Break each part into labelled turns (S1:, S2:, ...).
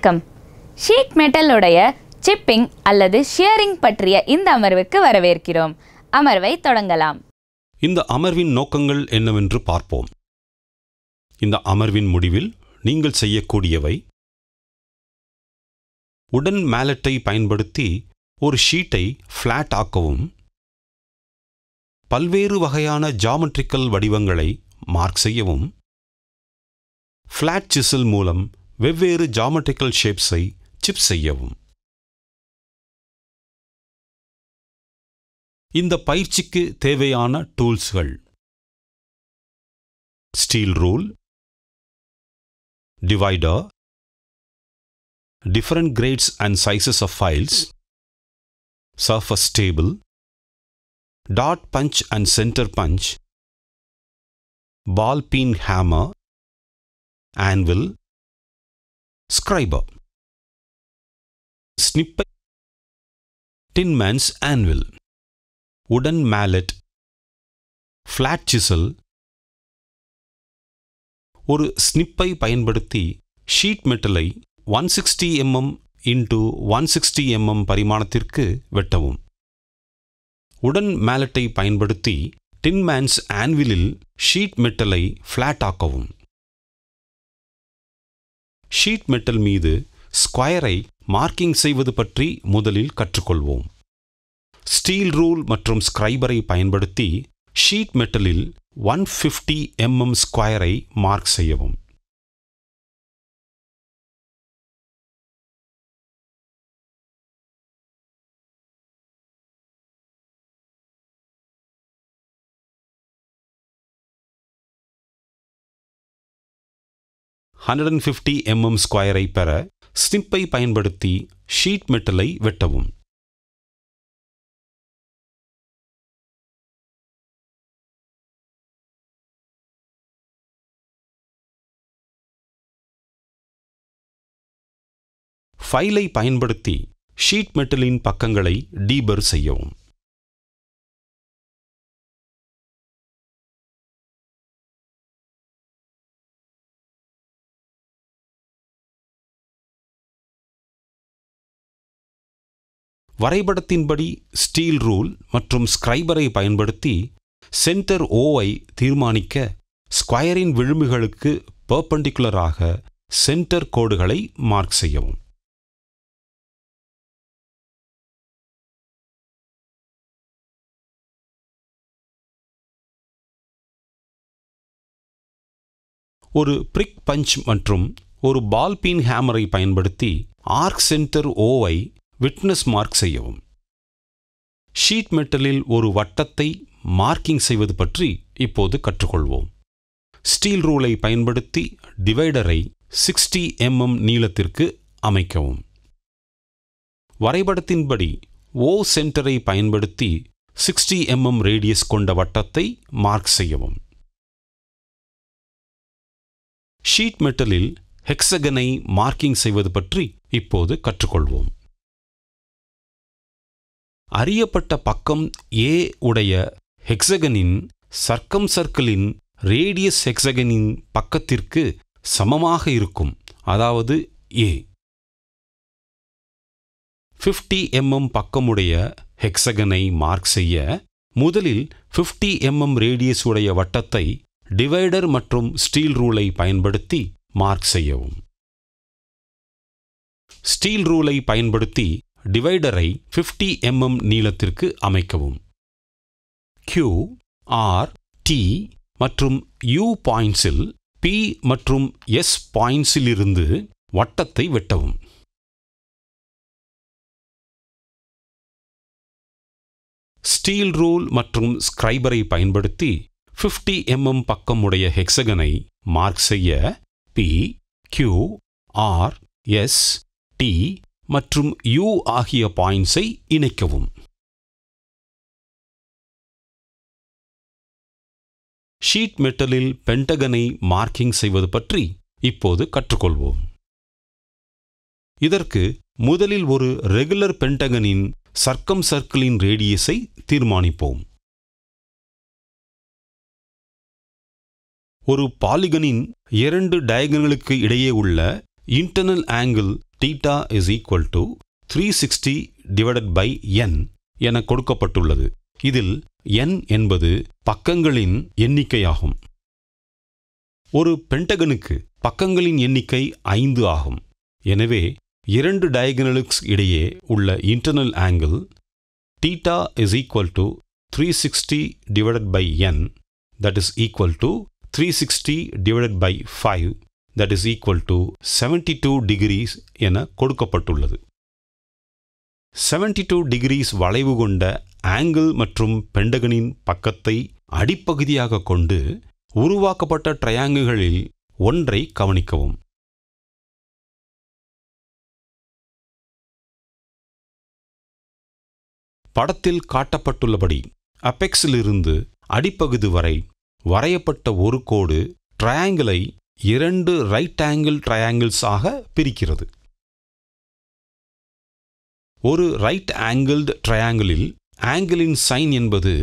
S1: வணக்கம். Sheet metal உடைய shipping அல்லது ஷியரிங் பற்றிய இந்த அமர்வுக்கு வரவேற்கிறோம். அமர்வை தொடங்கலாம்.
S2: இந்த அமர்வின் நோக்கங்கள் என்னவென்று பார்ப்போம். இந்த அமர்வின் முடிவில் நீங்கள் செய்யக்கூடியவை: உடன் மேலட்டை பயன்படுத்தி ஒரு ஷீட்டை ஃப்ளாட் ஆக்கவும், பல்வேறு வகையான ஜாமெட்ரிக்கல் வடிவங்களை மார்க் செய்யவும், ஃப்ளாட் சிசல் மூலம் வெவ்வேறு ஜாமெட்ரிக்கல் ஷேப்ஸை சிப் செய்யவும். இந்த பயிற்சிக்கு தேவையான டூல்ஸ்கள்: steel rule, divider, different grades and sizes of files, surface table, dot punch and center punch, ball peen hammer, anvil, scriber, snipper, tin man's anvil, wooden mallet, flat chisel. ஒரு ஸ்னிப்பை பயன்படுத்தி sheet மெட்டலை 160 mm into 160 mm பரிமாணத்திற்கு வெட்டவும். உடன் மேலட்டை பயன்படுத்தி tin man's ஆன்விலில் ஷீட் மெட்டலை ஃப்ளாட் ஆக்கவும். ஷீட் மெட்டல் மீது ஸ்கொயரை மார்க்கிங் செய்வது பற்றி முதலில் கற்றுக்கொள்வோம். ஸ்டீல் ரூல் மற்றும் ஸ்கிரைபரை பயன்படுத்தி ஷீட் மெட்டலில் 150 mm ஸ்கொயரை மார்க் செய்யவும். $150 mm ஸ்கொயரை பெற ஸ்னிப்பை பயன்படுத்தி ஷீட் மெட்டலை வெட்டவும். ஃபைலை பயன்படுத்தி ஷீட் மெட்டலின் பக்கங்களை டீபர் செய்யவும். வரைபடத்தின்படி ஸ்டீல் ரூல் மற்றும் ஸ்கிரைபரை பயன்படுத்தி சென்டர் ஓவை தீர்மானிக்க ஸ்கொயரின் விளிம்புகளுக்கு பெர்பெண்டிகுலராக சென்டர் கோடுகளை மார்க் செய்யவும். ஒரு பிரிக் பஞ்ச் மற்றும் ஒரு பால் பீன் ஹேமரை பயன்படுத்தி ஆர்க் சென்டர் ஓவை விட்னஸ் மார்க் செய்யவும். ஷீட் மெட்டலில் ஒரு வட்டத்தை மார்க்கிங் செய்வது பற்றி இப்போது கற்றுக்கொள்வோம். ஸ்டீல் ரூலை பயன்படுத்தி டிவைடரை 60 mm நீளத்திற்கு அமைக்கவும். வரைபடத்தின்படி ஓ சென்டரை பயன்படுத்தி 60 mm ரேடியஸ் கொண்ட வட்டத்தை மார்க் செய்யவும். ஷீட் மெட்டலில் ஹெக்ஸகனை மார்க்கிங் செய்வது பற்றி இப்போது கற்றுக்கொள்வோம். அறியப்பட்ட பக்கம் ஏ உடைய ஹெக்ஸகனின் சர்க்கம் சர்க்கிளின் ரேடியஸ் ஹெக்ஸகனின் பக்கத்திற்கு சமமாக இருக்கும், அதாவது ஏ. 50 mm பக்கமுடைய ஹெக்ஸகனை மார்க் செய்ய முதலில் 50 mm ரேடியஸ் உடைய வட்டத்தை டிவைடர் மற்றும் ஸ்டீல் ரூலை பயன்படுத்தி மார்க் செய்யவும். ஸ்டீல் ரூலை பயன்படுத்தி டிவைடரை 50 mm நீளத்திற்கு அமைக்கவும். Q, R, T மற்றும் U பாயிண்ட்ஸில் P மற்றும் S பாயிண்ட்ஸிலிருந்து வட்டத்தை வெட்டவும். ஸ்டீல் ரூல் மற்றும் ஸ்கிரைபரை பயன்படுத்தி 50 mm பக்கம் உடைய ஹெக்ஸகனை மார்க் செய்ய P, Q, R, S, T மற்றும் U ஆகிய பாயிண்ட்ஸை இணைக்கவும். ஷீட் மெட்டலில் பென்டகனை மார்க்கிங் செய்வது பற்றி இப்போது கற்றுக்கொள்வோம். இதற்கு முதலில் ஒரு ரெகுலர் பென்டகனின் சர்க்கம் சர்க்கிளின் ரேடியஸை தீர்மானிப்போம். ஒரு பாலிகனின் இரண்டு டயகனலுக்கு இடையே உள்ள internal angle theta is equal to 360 divided by n என கொடுக்கப்பட்டுள்ளது. இதில் n என்பது பக்கங்களின் எண்ணிக்கையாகும். ஒரு பென்டகனுக்கு பக்கங்களின் எண்ணிக்கை 5 ஆகும். எனவே இரண்டு டயகனலுக்கு இடையே உள்ள internal angle theta is equal to 360 divided by n, that is equal to 360 divided by 5, that is equal to 72 degrees என கொடுக்கப்பட்டுள்ளது. 72 degrees வளைவு கொண்ட ஆங்கிள் மற்றும் பென்டகனின் பக்கத்தை அடிப்பகுதியாக கொண்டு உருவாக்கப்பட்ட ட்ரையாங்கிள்களில் ஒன்றை கவனிக்கவும். படத்தில் காட்டப்பட்டுள்ளபடி அபெக்ஸிலிருந்து அடிப்பகுதி வரை வரையப்பட்ட ஒரு கோடு ட்ரையாங்கிளை 2 ரைட் ஆங்கிள் ட்ரையாங்கிள்ஸ் ஆக பிரிக்கிறது. ஒரு ரைட் ஆங்கிள்டு ட்ரையாங்கிளில் ஆங்கிளின் சைன் என்பது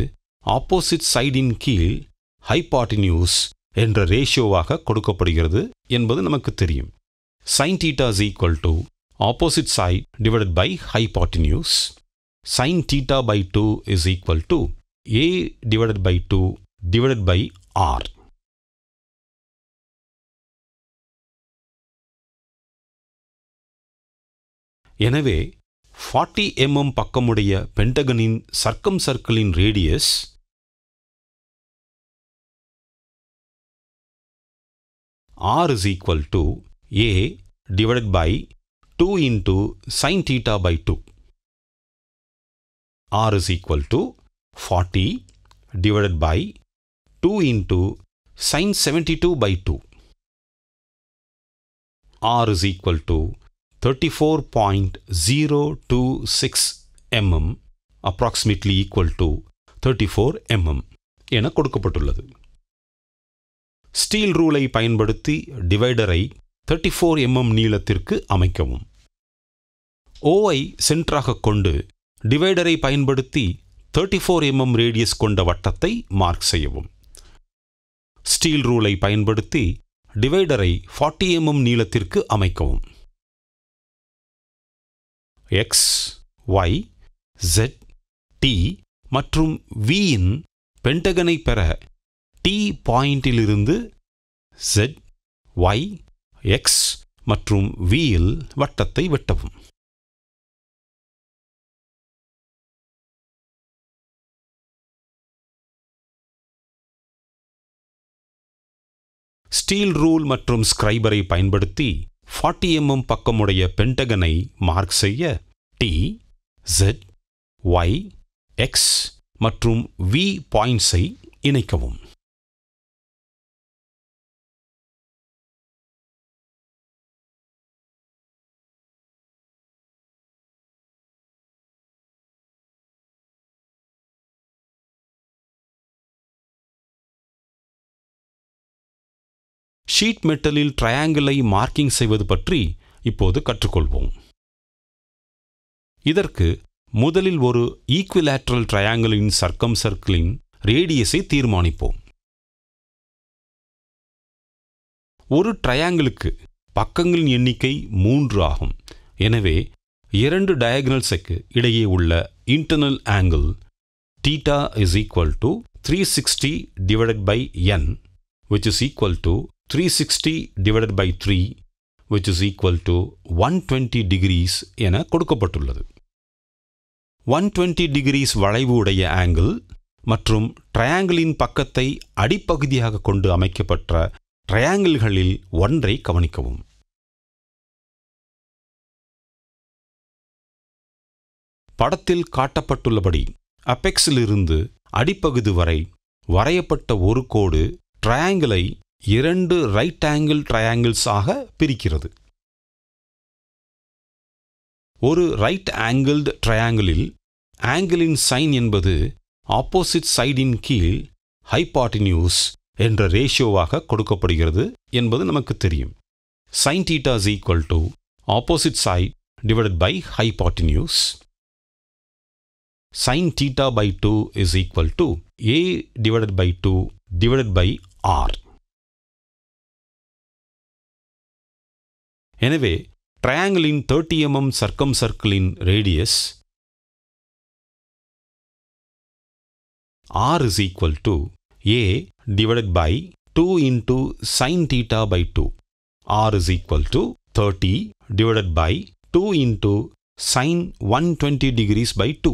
S2: ஆப்போசிட் சைடின் கீழ் ஹைபாட்டினியூஸ் என்ற ரேஷியோவாக கொடுக்கப்படுகிறது என்பது நமக்கு தெரியும். sin theta is equal to opposite side divided by hypotenuse. Sin theta by 2 is equal to a divided by 2 divided by r. எனவே 40 mm பக்கமுடைய பென்டகனின் சர்க்கம் சர்க்கிளின் radius r is equal to a divided by 2 into sin theta by 2. r is equal to 40 divided by 2 into sin 72 by 2. r is equal to 34.026 mm, approximately equal to 34 mm என கொடுக்கப்பட்டுள்ளது. Steel ரூலை பயன்படுத்தி டிவைடரை 34 mm நீளத்திற்கு அமைக்கவும். ஓவை சென்டராக கொண்டு டிவைடரை பயன்படுத்தி 34 mm radius கொண்ட வட்டத்தை மார்க் செய்யவும். ஸ்டீல் ரூலை பயன்படுத்தி டிவைடரை 40 mm நீளத்திற்கு அமைக்கவும். x, y, z, t மற்றும் v இன் பென்டகனை பெற t பாயிண்டிலிருந்து z, y, x மற்றும் v இல் வட்டத்தை வெட்டவும். ஸ்டீல் ரூல் மற்றும் ஸ்கிரைபரை பயன்படுத்தி 40 mm பக்கமுடைய பென்டகனை மார்க் செய்ய t, z, y, x மற்றும் v பாயிண்ட்ஸை இணைக்கவும். ஷீட் மெட்டலில் ட்ரையாங்கிளை மார்க்கிங் செய்வது பற்றி இப்போது கற்றுக்கொள்வோம். இதற்கு முதலில் ஒரு ஈக்விலேட்ரல் ட்ரையாங்கிளின் சர்க்கம் சர்க்கிளின் ரேடியஸை தீர்மானிப்போம். ஒரு ட்ரையாங்கிளுக்கு பக்கங்களின் எண்ணிக்கை 3 ஆகும். எனவே 2 டயகனல்ஸுக்கு இடையே உள்ள internal angle theta is equal to 360 divided by n, which is equal to 360 divided by 3, which is equal to 120 degrees என கொடுக்கப்பட்டுள்ளது. 120 degrees வளைவு உடைய ஆங்கிள் மற்றும் ட்ரையாங்கிளின் பக்கத்தை அடிப்பகுதியாக கொண்டு அமைக்கப்பட்ட ட்ரையாங்கிள்களில் ஒன்றை கவனிக்கவும். படத்தில் காட்டப்பட்டுள்ளபடி அபெக்ஸிலிருந்து அடிப்பகுதி வரை வரையப்பட்ட ஒரு கோடு ட்ரையாங்கிளை 2 ரைட் ஆங்கிள் ட்ரையாங்கிள்ஸ் ஆக பிரிக்கிறது. ஒரு ரைட் ஆங்கிள்டு ட்ரையாங்கிளில் ஆங்கிளின் சைன் என்பது ஆப்போசிட் சைடின் கீழ் ஹைபாட்டினியூஸ் என்ற ரேஷியோவாக கொடுக்கப்படுகிறது என்பது நமக்கு தெரியும். sin theta is equal to opposite side divided by hypotenuse. sin theta by 2 is equal to a divided by 2 divided by r. எனவே ட்ரையாங்கிளின் 30 mm சர்க்கம்சர்க்கிளின் radius r is equal to a divided by 2 into sin theta by 2. r is equal to 30 divided by 2 into sin 120 degrees by 2.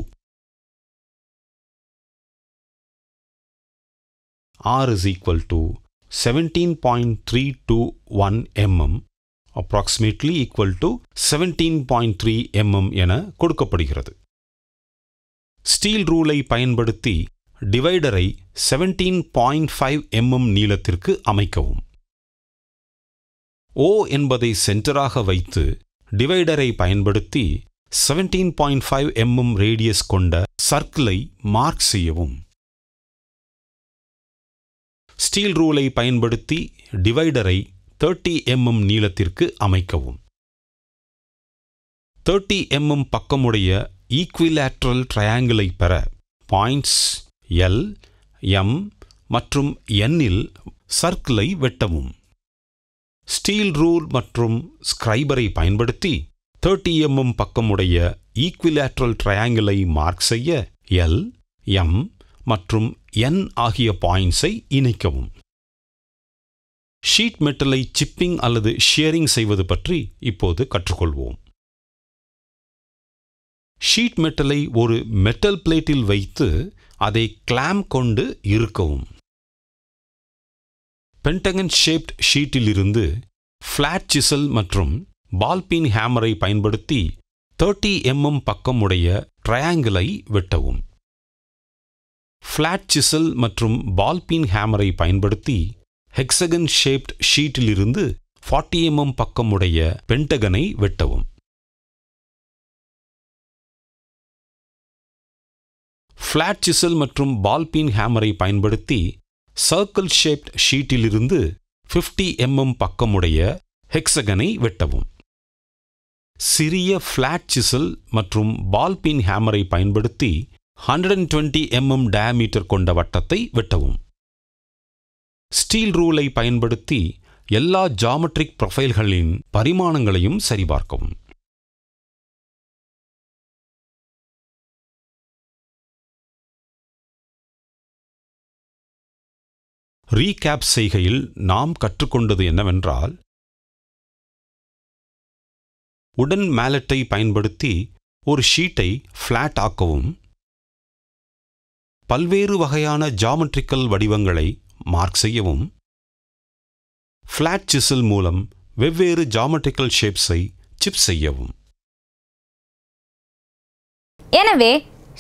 S2: r is equal to 17.321 mm, approximately equal to 17.3 mm என கொடுக்கப்படுகிறது. Steel ரூலை பயன்படுத்தி டிவைடரை 17.5 mm நீளத்திற்கு அமைக்கவும். O என்பதை சென்டராக வைத்து டிவைடரை பயன்படுத்தி 17.5 mm ரேடியஸ் கொண்ட சர்க்கிளை மார்க் செய்யவும். ஸ்டீல் ரூலை பயன்படுத்தி டிவைடரை 30 mm நீளத்திற்கு அமைக்கவும். 30 mm பக்கமுடைய ஈக்விலேட்ரல் ட்ரையாங்கிளை பெற பாயிண்ட்ஸ் L, M மற்றும் N இல் சர்க்கிளை வெட்டவும். ஸ்டீல் ரூல் மற்றும் ஸ்கிரைபரை பயன்படுத்தி 30 mm பக்கமுடைய ஈக்விலேட்ரல் ட்ரையாங்கிளை மார்க் செய்ய L, M மற்றும் N ஆகிய பாயிண்ட்ஸை இணைக்கவும். ஷீட் மெட்டலை சிப்பிங் அல்லது ஷியரிங் செய்வது பற்றி இப்போது கற்றுக்கொள்வோம். ஷீட் மெட்டலை ஒரு மெட்டல் பிளேட்டில் வைத்து அதை கிளாம்ப் கொண்டு இறுக்கவும். பென்டகன் ஷேப்ட் ஷீட்டிலிருந்து ஃபிளாட் சிசல் மற்றும் பால்பீன் ஹேமரை பயன்படுத்தி 30 mm பக்கமுடைய ட்ரையாங்கிளை வெட்டவும். ஃபிளாட் சிசல் மற்றும் பால்பீன் ஹேமரை பயன்படுத்தி ஹெக்ஸகன் ஷேப்ட் ஷீட்டிலிருந்து 40 mm பக்கமுடைய பென்டகனை வெட்டவும். ஃபிளாட் சிசல் மற்றும் பால்பீன் ஹேமரை பயன்படுத்தி சர்க்கிள் ஷேப்ட் ஷீட்டிலிருந்து 50 mm பக்கமுடைய ஹெக்ஸகனை வெட்டவும். சிறிய ஃபிளாட் சிசல் மற்றும் பால்பீன் ஹேமரை பயன்படுத்தி 120 mm டயாமீட்டர் கொண்ட வட்டத்தை வெட்டவும். ஸ்டீல் ரூலை பயன்படுத்தி எல்லா ஜாமெட்ரிக் ப்ரொஃபைல்களின் பரிமாணங்களையும் சரிபார்க்கவும். ரீகேப் செய்கையில் நாம் கற்றுக்கொண்டது என்னவென்றால், உடன் மேலட்டை பயன்படுத்தி ஒரு ஷீட்டை ஃபிளாட் ஆக்கவும், பல்வேறு வகையான ஜாமெட்ரிக்கல் வடிவங்களை மார்க் செய்யவும், ஃபிளாட் சிசல் மூலம் வெவ்வேறு ஜாமெட்ரிக்கல் ஷேப்ஸை சிப் செய்யவும்.
S1: எனவே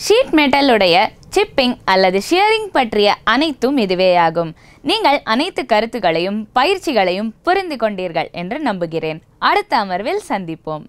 S1: ஷீட் மெட்டலுடைய சிப்பிங் அல்லது ஷியரிங் பற்றிய அனைத்தும் இதுவேயாகும். நீங்கள் அனைத்து கருத்துக்களையும் பயிற்சிகளையும் புரிந்து கொண்டீர்கள் என்று நம்புகிறேன். அடுத்த அமர்வில் சந்திப்போம்.